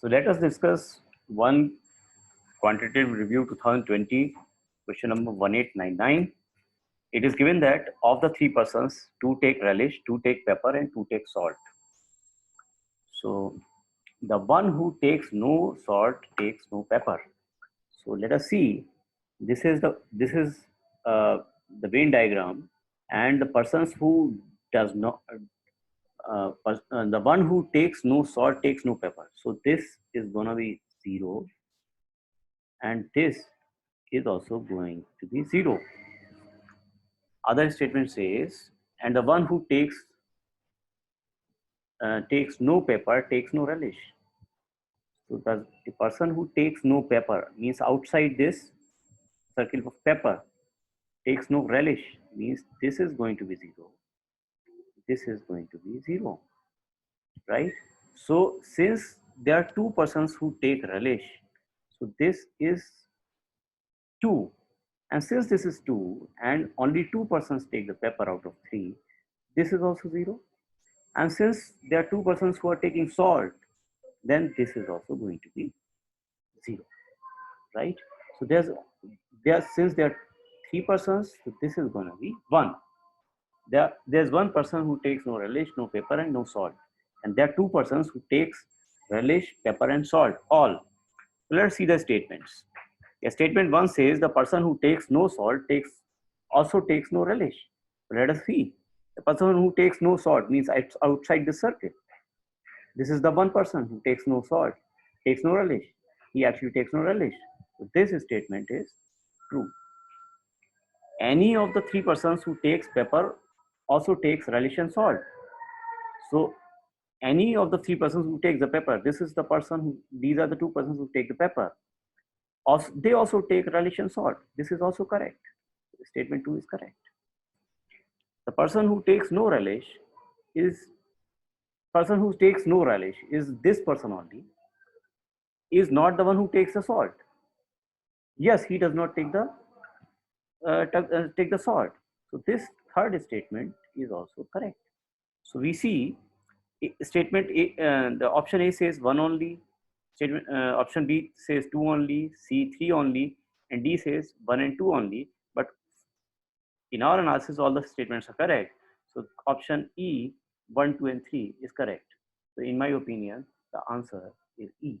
So let us discuss one quantitative review 2020, question number 1899. It is given that of the three persons, two take relish, two take pepper, and two take salt. So the one who takes no salt takes no pepper. So let us see. This is the Venn diagram, and the persons who does not the one who takes no salt takes no pepper. So this is gonna be 0, and this is also going to be 0. Other statement says, and the one who takes no pepper takes no relish. So the person who takes no pepper means outside this circle of pepper takes no relish means this is going to be 0. This is going to be 0, right? So since there are two persons who take relish, so this is 2. And since this is 2 and only two persons take the pepper out of 3, this is also 0. And since there are two persons who are taking salt, then this is also going to be 0, right? So since there are three persons, so this is going to be 1. There's one person who takes no relish, no pepper, and no salt. And there are two persons who takes relish, pepper, and salt, all. So let's see the statements. Statement 1 says the person who takes no salt also takes no relish. Let us see. The person who takes no salt means it's outside the circle. This is the one person who takes no salt, takes no relish. He actually takes no relish. So this statement is true. Any of the three persons who takes pepper also takes relish and salt. So any of the three persons who takes the pepper, these are the two persons who take the pepper. Also, they also take relish and salt. This is also correct. Statement 2 is correct. The person who takes no relish is this person only, is not the one who takes the salt. Yes, he does not take the salt. So this third statement is also correct. So we see statement A, the option A says 1 only, statement option B says 2 only, C 3 only, and D says 1 and 2 only. But in our analysis, all the statements are correct. So option E 1, 2, and 3 is correct. So in my opinion, the answer is E.